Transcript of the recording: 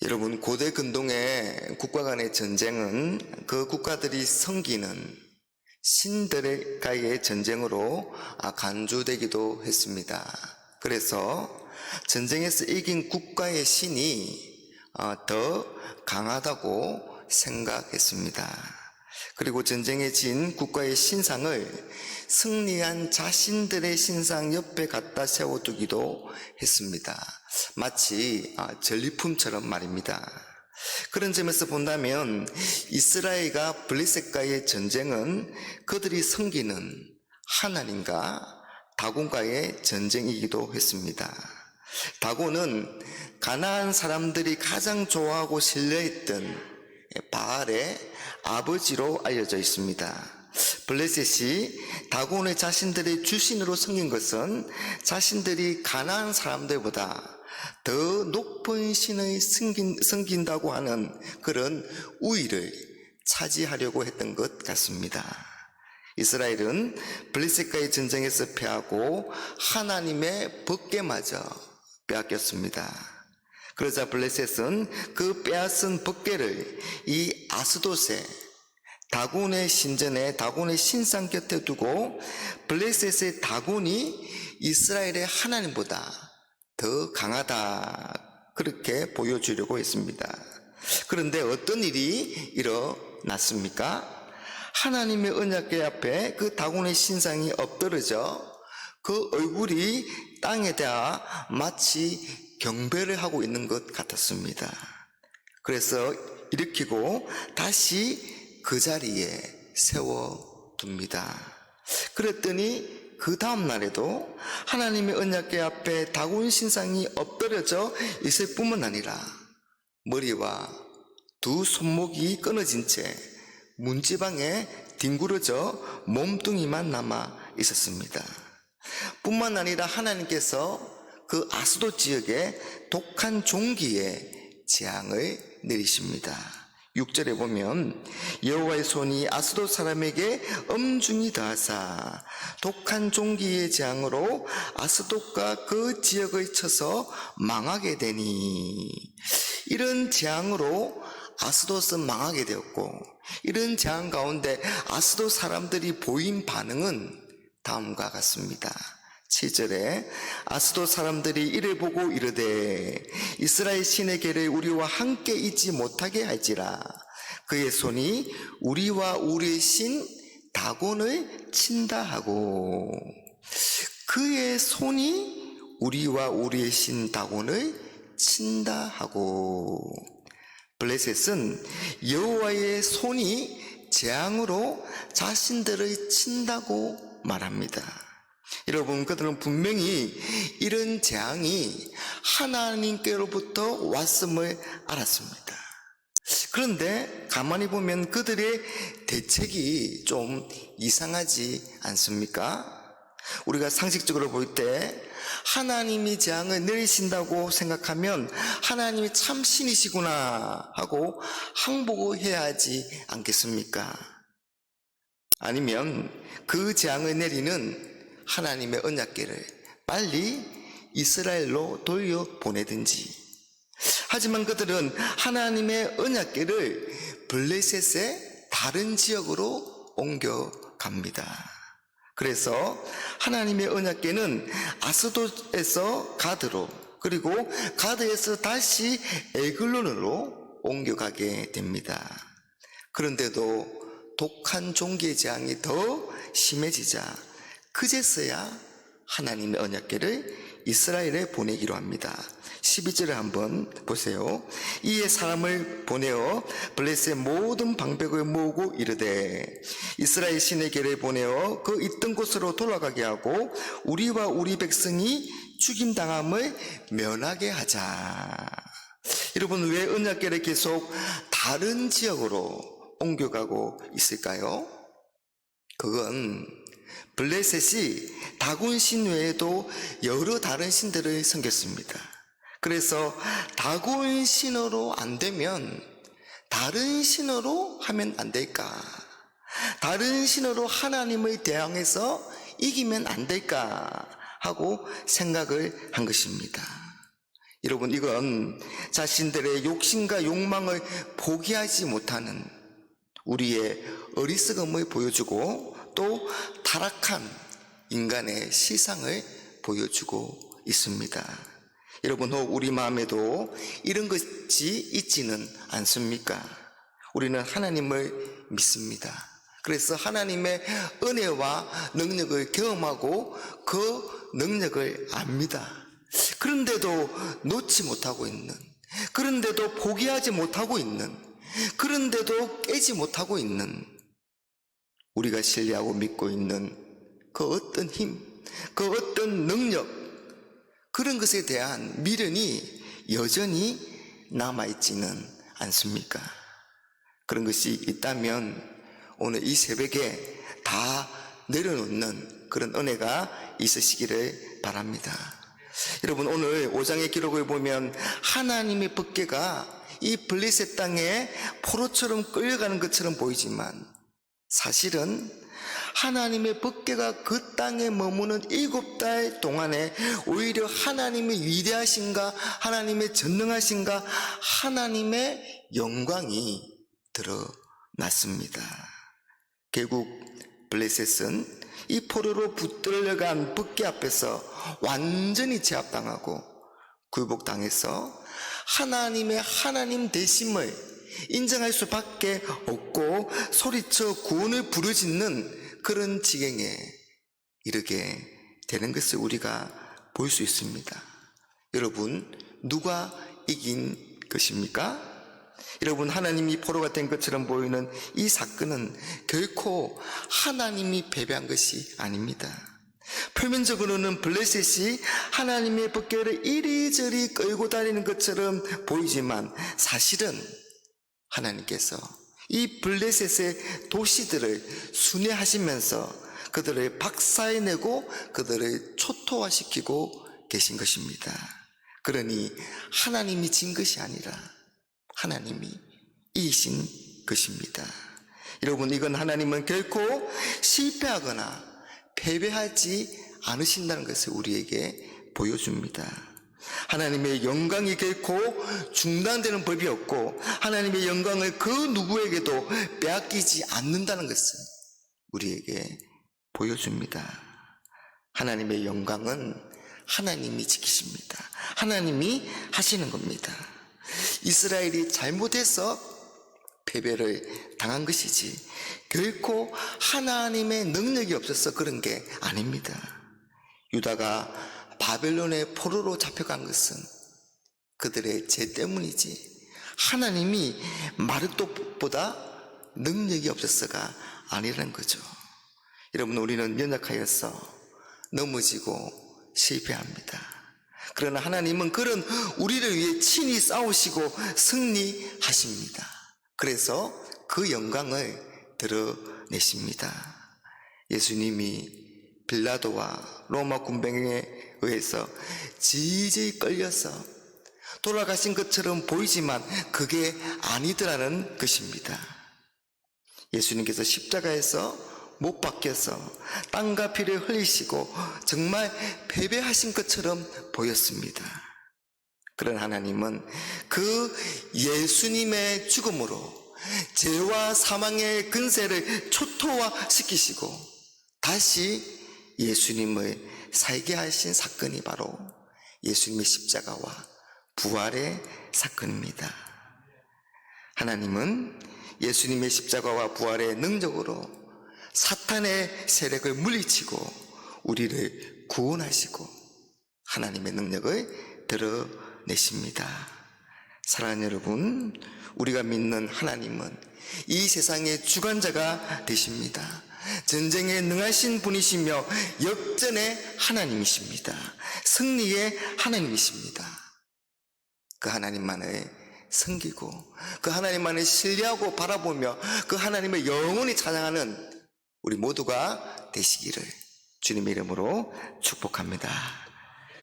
여러분, 고대 근동의 국가 간의 전쟁은 그 국가들이 섬기는 신들과의 전쟁으로 간주되기도 했습니다. 그래서 전쟁에서 이긴 국가의 신이 더 강하다고 생각했습니다. 그리고 전쟁에 진 국가의 신상을 승리한 자신들의 신상 옆에 갖다 세워두기도 했습니다. 마치 전리품처럼 말입니다. 그런 점에서 본다면 이스라엘과 블레셋과의 전쟁은 그들이 섬기는 하나님과 다곤과의 전쟁이기도 했습니다. 다곤은 가나안 사람들이 가장 좋아하고 신뢰했던 바알의 아버지로 알려져 있습니다. 블레셋이 다곤의 자신들의 주신으로 섬긴 것은 자신들이 가나안 사람들보다 더 높은 신을 섬긴다고 하는 그런 우위를 차지하려고 했던 것 같습니다. 이스라엘은 블레셋과의 전쟁에서 패하고 하나님의 법궤마저 빼앗겼습니다. 그러자 블레셋은 그 빼앗은 법궤를 이 아스돗의 다곤의 신전에 다곤의 신상 곁에 두고 블레셋의 다곤이 이스라엘의 하나님보다 더 강하다, 그렇게 보여주려고 했습니다. 그런데 어떤 일이 일어났습니까? 하나님의 언약궤 앞에 그 다곤의 신상이 엎드러져 그 얼굴이 땅에 닿아 마치 경배를 하고 있는 것 같았습니다. 그래서 일으키고 다시 그 자리에 세워둡니다. 그랬더니 그 다음 날에도 하나님의 언약궤 앞에 다곤 신상이 엎드려져 있을 뿐만 아니라 머리와 두 손목이 끊어진 채 문지방에 뒹굴어져 몸뚱이만 남아 있었습니다. 뿐만 아니라 하나님께서 그 아스돗 지역에 독한 종기에 재앙을 내리십니다. 6절에 보면 여호와의 손이 아스돗 사람에게 엄중히 더하사 독한 종기의 재앙으로 아스돗과 그 지역을 쳐서 망하게 되니, 이런 재앙으로 아스돗은 망하게 되었고, 이런 재앙 가운데 아스돗 사람들이 보인 반응은 다음과 같습니다. 7절에 아스돗 사람들이 이를 보고 이르되 이스라엘 신의 궤를 우리와 함께 있지 못하게 할지라 그의 손이 우리와 우리의 신 다곤을 친다 하고, 그의 손이 우리와 우리의 신 다곤을 친다 하고, 블레셋은 여호와의 손이 재앙으로 자신들을 친다고 말합니다. 여러분, 그들은 분명히 이런 재앙이 하나님께로부터 왔음을 알았습니다. 그런데 가만히 보면 그들의 대책이 좀 이상하지 않습니까? 우리가 상식적으로 볼 때 하나님이 재앙을 내리신다고 생각하면 하나님이 참 신이시구나 하고 항복해야 하지 않겠습니까? 아니면 그 재앙을 내리는 하나님의 언약궤를 빨리 이스라엘로 돌려보내든지. 하지만 그들은 하나님의 언약궤를 블레셋의 다른 지역으로 옮겨갑니다. 그래서 하나님의 언약궤는 아스돗에서 가드로, 그리고 가드에서 다시 에글론으로 옮겨가게 됩니다. 그런데도 독한 종기의 재앙이 더 심해지자 그제서야 하나님의 언약궤를 이스라엘에 보내기로 합니다. 12절을 한번 보세요. 이에 사람을 보내어 블레셋의 모든 방백을 모으고 이르되 이스라엘 신의 궤를 보내어 그 있던 곳으로 돌아가게 하고 우리와 우리 백성이 죽임당함을 면하게 하자. 여러분, 왜 언약궤를 계속 다른 지역으로 옮겨가고 있을까요? 그건 블레셋이 다곤 신 외에도 여러 다른 신들을 섬겼습니다. 그래서 다곤 신으로 안 되면 다른 신으로 하면 안 될까? 다른 신으로 하나님을 대항해서 이기면 안 될까? 하고 생각을 한 것입니다. 여러분, 이건 자신들의 욕심과 욕망을 포기하지 못하는 우리의 어리석음을 보여주고 또 타락한 인간의 실상을 보여주고 있습니다. 여러분, 혹 우리 마음에도 이런 것이 있지는 않습니까? 우리는 하나님을 믿습니다. 그래서 하나님의 은혜와 능력을 경험하고 그 능력을 압니다. 그런데도 놓지 못하고 있는, 그런데도 포기하지 못하고 있는, 그런데도 깨지 못하고 있는, 우리가 신뢰하고 믿고 있는 그 어떤 힘, 그 어떤 능력, 그런 것에 대한 미련이 여전히 남아있지는 않습니까? 그런 것이 있다면 오늘 이 새벽에 다 내려놓는 그런 은혜가 있으시기를 바랍니다. 여러분, 오늘 5장의 기록을 보면 하나님의 법궤가 이 블레셋 땅에 포로처럼 끌려가는 것처럼 보이지만 사실은 하나님의 법궤가 그 땅에 머무는 7달 동안에 오히려 하나님의 위대하신가, 하나님의 전능하신가, 하나님의 영광이 드러났습니다. 결국 블레셋은 이 포로로 붙들려간 법궤 앞에서 완전히 제압당하고 굴복당해서 하나님의 하나님 되심을 인정할 수밖에 없고 소리쳐 구원을 부르짖는 그런 지경에 이르게 되는 것을 우리가 볼 수 있습니다. 여러분, 누가 이긴 것입니까? 여러분, 하나님이 포로가 된 것처럼 보이는 이 사건은 결코 하나님이 패배한 것이 아닙니다. 표면적으로는 블레셋이 하나님의 법궤를 이리저리 끌고 다니는 것처럼 보이지만 사실은 하나님께서 이 블레셋의 도시들을 순회하시면서 그들을 박살내고 그들을 초토화시키고 계신 것입니다. 그러니 하나님이 진 것이 아니라 하나님이 이기신 것입니다. 여러분, 이건 하나님은 결코 실패하거나 패배하지 않으신다는 것을 우리에게 보여줍니다. 하나님의 영광이 결코 중단되는 법이 없고 하나님의 영광을 그 누구에게도 빼앗기지 않는다는 것을 우리에게 보여줍니다. 하나님의 영광은 하나님이 지키십니다. 하나님이 하시는 겁니다. 이스라엘이 잘못해서 패배를 당한 것이지 결코 하나님의 능력이 없어서 그런 게 아닙니다. 유다가 바벨론의 포로로 잡혀간 것은 그들의 죄 때문이지 하나님이 마르도보다 능력이 없어서가 아니라는 거죠. 여러분, 우리는 연약하여서 넘어지고 실패합니다. 그러나 하나님은 그런 우리를 위해 친히 싸우시고 승리하십니다. 그래서 그 영광을 드러내십니다. 예수님이 빌라도와 로마 군병에 의해서 질질 끌려서 돌아가신 것처럼 보이지만 그게 아니더라는 것입니다. 예수님께서 십자가에서 못 박혀서 땀과 피를 흘리시고 정말 패배하신 것처럼 보였습니다. 그런 하나님은 그 예수님의 죽음으로 죄와 사망의 근세를 초토화시키시고 다시 예수님을 살게 하신 사건이 바로 예수님의 십자가와 부활의 사건입니다. 하나님은 예수님의 십자가와 부활의 능력으로 사탄의 세력을 물리치고 우리를 구원하시고 하나님의 능력을 드러내십니다. 사랑하는 여러분, 우리가 믿는 하나님은 이 세상의 주관자가 되십니다. 전쟁에 능하신 분이시며 역전의 하나님이십니다. 승리의 하나님이십니다. 그 하나님만을 섬기고 그 하나님만을 신뢰하고 바라보며 그 하나님을 영원히 찬양하는 우리 모두가 되시기를 주님의 이름으로 축복합니다.